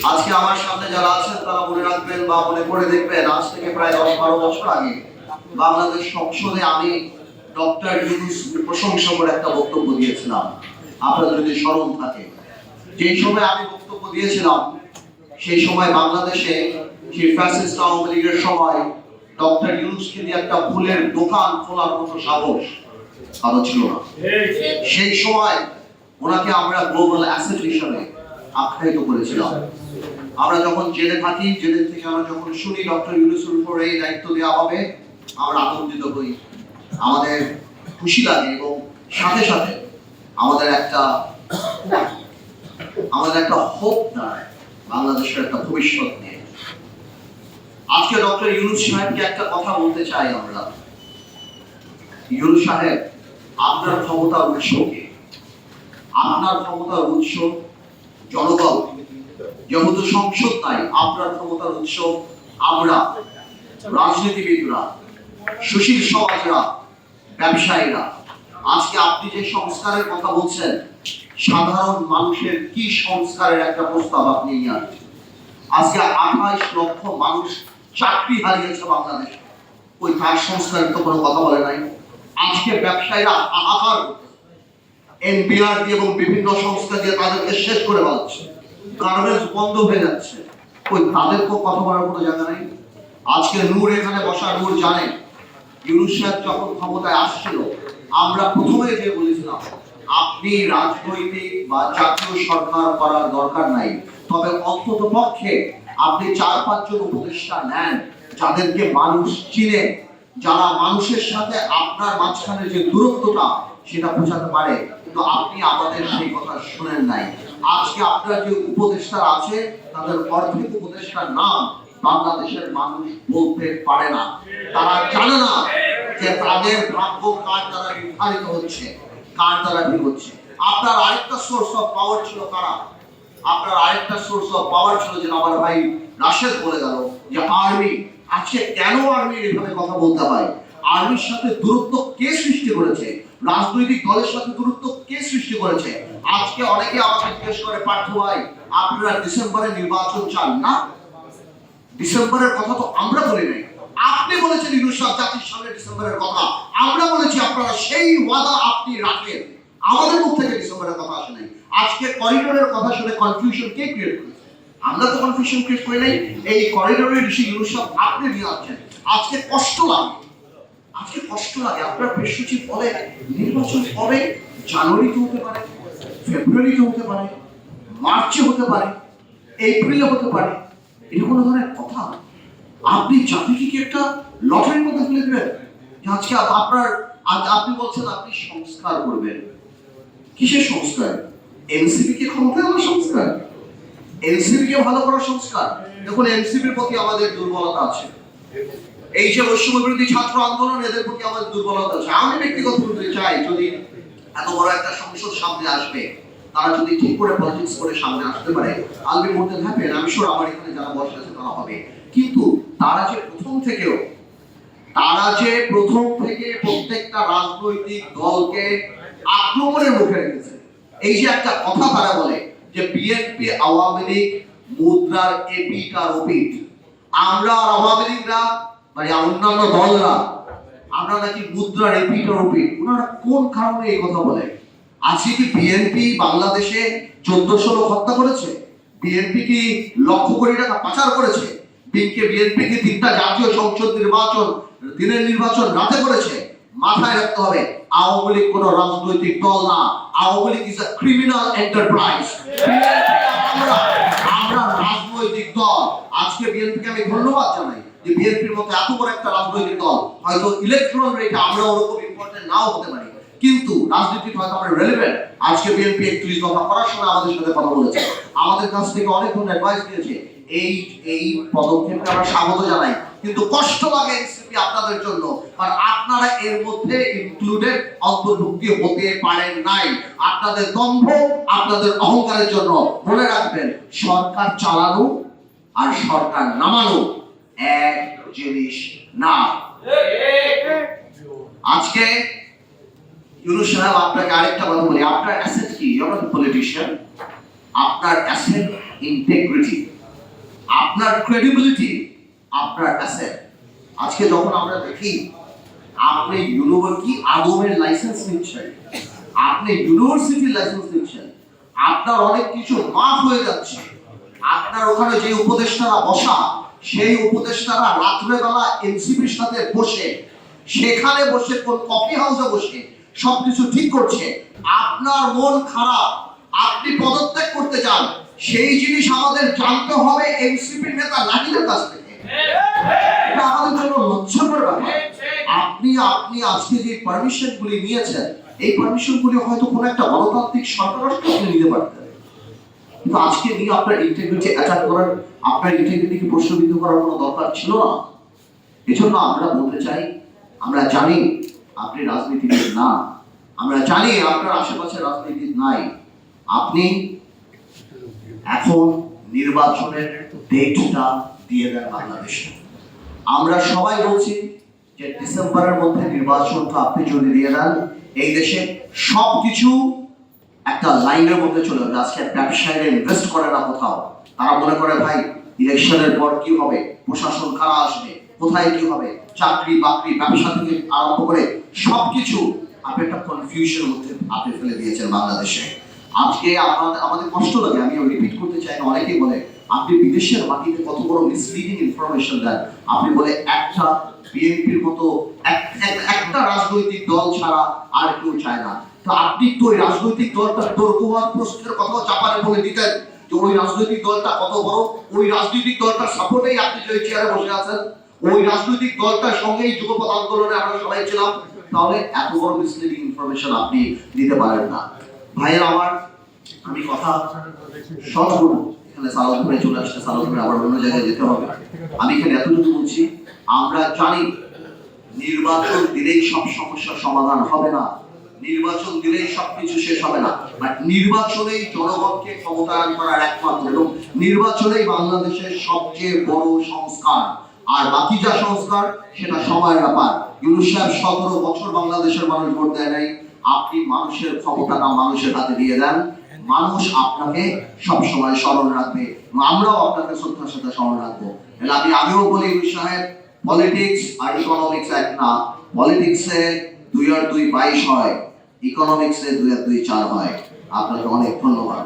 আজকে আমার সামনে যারা আছেন তারা মনে রাখবেন বা মনে করে দেখবেন, আজ থেকে প্রায় 10-12 বছর আগে বাংলাদেশ সংসদে আমি ডক্টর ইউনূস প্রশংসা করে একটা বক্তব্য দিয়েছিলাম। আপনাদের যদি স্মরণ থাকে, যে সময় আমি বক্তব্য দিয়েছিলাম সেই সময় বাংলাদেশে সেই ফ্যাসিস্ট আওয়ামী লীগের সময় ডক্টর ইউনূসকে দিয়ে একটা ফুলের দোকান খোলার মতো সাহস কারো ছিল না। সেই সময় ওনাকে আমরা গ্লোবাল অ্যাসেট হিসেবে আখ্যায়িত করেছিলাম। আমরা যখন জেলে থাকি, জেলের থেকে আমরা যখন শুনি ডক্টর ইউনূসের উপরে এই দায়িত্ব দেওয়া হবে, আমরা আনন্দিত হই, আমাদের খুশি লাগে এবং সাথে সাথে আমাদের একটা হোপ দাঁড়ায় বাংলাদেশের একটা ভবিষ্যৎ নিয়ে। আজকে ডক্টর ইউনূস সাহেবকে একটা কথা বলতে চাই আমরা। ইউনূস সাহেব, আপনার ক্ষমতার উৎস কে? আপনার ক্ষমতার উৎস জনগণ। যেহেতু সংসদ নাই, আপনার ক্ষমতার উৎস আমরা, রাজনীতিবিদরা, সুশীল সমাজরা, ব্যবসায়ীরা। আজকে আপনি যে সংস্কারের কথা বলছেন, সাধারণ মানুষের কি সংস্কারের একটা প্রস্তাব আপনি নিয়ে আসছেন? আজকে 28 লক্ষ মানুষ চাকরি হারিয়েছে বাংলাদেশে, ওই কাজ সংস্কারের তো কোনো কথা বলে নাই। আজকে ব্যবসায়ীরা হাহাকার, এনবিআর দিয়ে এবং বিভিন্ন সংস্থা দিয়ে তাদেরকে শেষ করে ফেলছে, গার্মেন্টস বন্ধ হয়ে যাচ্ছে, ওই তাদেরকেও কথা বলার কোনো জায়গা নেই। আজকে নূর এখানে বসা, নূর জানে ইউনূস সাহেব যখন ক্ষমতায় আসছিল, আমরা প্রথমে যে বলেছিলাম আপনি রাজনৈতিক বা জাতীয় সরকার করার দরকার নাই, তবে অন্তত পক্ষে আপনি 4-5 জন উপদেষ্টা নেন যাদেরকে মানুষ চিনে, যারা মানুষের সাথে আপনার মাঝখানে যে দূরত্বটা সেটা বোঝাতে পারে। কিন্তু আপনি আমাদের সেই কথা শুনেন নাই। আজকে আপনার যে উপদেষ্টা আছে তাদের অর্ধেক উপদেষ্টার নাম বাংলাদেশের মানুষ বলতে পারে না। তারা জানে না যে তাদের ভাগ্য কার দ্বারা নির্ধারিত হচ্ছে, কার দ্বারা ঠিক হচ্ছে। আপনার আরেকটা সোর্স অফ পাওয়ার ছিল কারা? আপনার আরেকটা সোর্স অফ পাওয়ার ছিল যে আমার ভাই রাশেদ বলে গেল যে আর্মি। আজকে কেন আর্মির এভাবে কথা বলতে হয়? আর্মির সাথে দূরত্ব কে সৃষ্টি করেছে? রাজনৈতিক দলের সাথে দূরত্ব কে সৃষ্টি করেছে? আজকে অনেকে আমাকে জিজ্ঞেস করে, পার্থ ভাই আপনারা ডিসেম্বরে নির্বাচন চান না? ডিসেম্বরের কথা তো আমরা বলি নাই, আপনি বলেছেন ইউনূস সাহেব জাতির সামনে ডিসেম্বরের কথা। আমরা বলেছি আপনারা সেই ওয়াদা আপনি রাখেন, আমাদের মুখ থেকে ডিসেম্বরের কথা আসে নাই। আজকে করিডোরের কথা শুনে কনফিউশন কে ক্রিয়েট করেছে? আমরা তো কনফিউশন ক্রিয়েট করি নাই। এই করিডোরের ইস্যু ইউনূস সাহেব আপনি নিয়ে আসছেন। আজকে কষ্ট লাগে, আজকে কষ্ট লাগে। আপনার প্রেস সচিব বলে নির্বাচন কবে? জানুয়ারিতে হতে পারে, ফেব্রুয়ারিতে হতে পারে, মার্চে হতে পারে, এপ্রিলে হতে পারে। এটা কোনো ধরনের কথা? আপনি জাতিকে কি একটা লটারির মধ্যে ফেলে দেবেন? আজকে আপনি বলছেন আপনি সংস্কার করবেন। কিসের সংস্কার? এনসিপি কে ক্ষমতায় আনার সংস্কার, এনসিপি কে ভালো করার সংস্কার। দেখুন, এনসিপির প্রতি আমাদের দুর্বলতা আছে। এই যে বৈষম্য বিরোধী ছাত্র আন্দোলন, এদের প্রতি আমাদের দুর্বলতা আছে। আমি ব্যক্তিগত বলতে চাই, যদি এত বড় একটা সংসদ সামনে আসবে, তারা যদি ঠিক করে পলিটিক্স করে সামনে আসতে পারে, I'll be more than happy। আমি শিওর আমার এখানে যারা বসে আছে তারা হবে। কিন্তু তারা যে প্রথম থেকে প্রত্যেকটা রাজনৈতিক দলকে আক্রমণের মুখে রেখেছে। এই যে একটা কথা তারা বলে যে বিএনপি আওয়ামী লীগ মুদ্রার এপিট আর ওপিট, আমরা আর আওয়ামী লীগরা মানে অন্যান্য দলরা আমরা নাকি মুদ্রার এপিট আর ওপিট। ওনারা কোন কারণে এই কথা বলে? আজকে কি বিএনপি বাংলাদেশে 1400 লোক হত্যা করেছে? বিএনপি কি লক্ষ কোটি টাকা পাচার করেছে? বিএনপি কি 3টা জাতীয় সংসদ নির্বাচন দিনের নির্বাচন রাতে করেছে? মাথায় রাখতে হবে, আওয়ামী লীগ কোনো রাজনৈতিক দল না। Awami League is a criminal enterprise. আমরা রাজনৈতিক দল। আজকে বিএনপিকে আমি ধন্যবাদ জানাই যে বিএনপির মতো এত বড় একটা রাজনৈতিক দল, হয়তো ইলেকট্রাল রেটে আমরা ওরকম ইম্পর্টেন্ট নাও হতে পারি, কিন্তু রাজনীতি হয়তো আমরা রেলেভেন্ট। আজকে বিএনপি 31 দফা করার সময় আমাদের সাথে কথা বলেছে, আমাদের কাছ থেকে অনেক ধরনের অ্যাডভাইস দিয়েছে। এই পদক্ষেপকে আমরা স্বাগত জানাই, কিন্তু কষ্ট লাগে এনসিপি আপনাদের জন্য, কারণ আপনারা এর মধ্যে ইনক্লুডেড অন্তর্ভুক্তি হতে পারেন নাই। আপনাদের দম্ভ, আপনাদের অহংকারের জন্য। মনে রাখবেন, সরকার চালানো আর সরকার নামানো এক জিনিস না। আজকে ইউনূস সাহেব, আপনাকে আরেকটা কথা বলি, আপনার অ্যাসেট কি? You are not politician. আপনার অ্যাসেট ইন্টিগ্রিটি। আপনার ক্রেডিবিলিটি আপনার অ্যাসেট। আজকে যখন আমরা দেখি আপনি ইউনিভার্সিটি আদমের লাইসেন্স নিচ্ছেন, আপনি ইউনিভার্সিটির লাইসেন্স নিচ্ছেন, আপনার অনেক কিছু মাফ হয়ে যাচ্ছে। আপনার ওখানে যে উপদেষ্টারা বসা, সেই উপদেষ্টারা রাত্রেবেলা এনসিপির সাথে বসে, সেখানে বসে কোন কফি হাউসে বসে সবকিছু ঠিক করছে। আপনার মন খারাপ, আপনি পদত্যাগ করতে চান, সেই জিনিস আমাদের জানতে হবে এনসিপির নেতা নাহিদের কাছ থেকে। এটা আমাদের জন্য লজ্জাকর ব্যাপার। আপনি আজকে যে পারমিশন গুলি নিয়েছেন, এই পারমিশন গুলি হয়তো কোনো একটা গণতান্ত্রিক সরকার আপনি নিতে পারতেন, কিন্তু আজকে নিয়ে আপনার ইন্টিগ্রিটি অ্যাটাক করার, আপনার ইন্টিগ্রিটিকে প্রশ্নবিদ্ধ করার কোনো দরকার ছিল না। এজন্য আমরা বলতে চাই, আমরা জানি আপনি রাজনীতিবিদ না, আমরা জানি আপনার আশেপাশে রাজনীতি নাই। আপনি এখন নির্বাচনের ডেটটা দিয়ে দেন বাংলাদেশে। আমরা সবাই বলছি যে ডিসেম্বরের মধ্যে নির্বাচনটা আপনি যদি দিয়ে দেন, এই দেশে সবকিছু একটা লাইনের মধ্যে চলে যাবে। আজকে ব্যবসায়ীরা ইনভেস্ট করে না কোথাও, তারা মনে করে ভাই ইলেকশনের পর কি হবে, প্রশাসন কারা আসবে, কোথায় কি হবে, চাকরি বাকরি ব্যবসা থেকে আরম্ভ করে সবকিছু আপনি একটা কনফিউশনের মধ্যে আপনি ফেলে দিয়েছেন বাংলাদেশে। আজকে আমাদের কষ্ট লাগে, আমি রিপিট করতে চাই না, অনেকেই বলে আপনি বিদেশের মাটিতে কত বড় মিসলিডিং ইনফরমেশন দেন। আপনি বলে একটা বিএনপির মতো একটা রাজনৈতিক দল ছাড়া আর কেউ চায় না। তো আপনি তো ওই রাজনৈতিক দলটা দোরগোয়ার প্রশ্নের কথা চাপারে বলে দিতেন যে ওই রাজনৈতিক দলটা কত বড়, ওই রাজনৈতিক দলটার সাপোর্টেই আপনি যে চেয়ারে বসে আছেন, ওই রাজনৈতিক দলটার সঙ্গেই যুগপৎ আন্দোলনে আমরা সবাই ছিলাম। তাহলে এত বড় মিসলিডিং ইনফরমেশন আপনি দিতে পারেন না। ভাইয়ের আমার, আমি কথা শর্ট করব, এখানে সালাদপুরে চলে আসছে, সালাদপুরে আবার অন্য জায়গায় যেতে হবে। আমি এখানে এতটুকু বলছি, আমরা জানি নির্বাচন দিলেই সব সমস্যার সমাধান হবে না, নির্বাচন দিলেই সবকিছু শেষ হবে না, বাট নির্বাচনেই জনগণকে ক্ষমতায়ন করার একমাত্র, এবং নির্বাচনেই বাংলাদেশের সবচেয়ে বড় সংস্কার। আর বাকি যা সংস্কার সেটা সময়ের ব্যাপার। ইউনূস সাহেব 17 বছর বাংলাদেশের মানুষ ভোট দেয় নাই, আপনি মানুষের ক্ষমতাটা মানুষের হাতে দিয়ে দেন, মানুষ আপনাকে সব সময় স্মরণ রাখবে, আমরাও আপনাকে শ্রদ্ধার সাথে স্মরণ রাখবো। আমিও বলি ইউনূস সাহেব, পলিটিক্স আর ইকোনমিক্স এক না, পলিটিক্সে 2 আর 2 22 হয়, ইকোনমিক্সে 2 আর 2 4 হয়। আপনাকে অনেক ধন্যবাদ।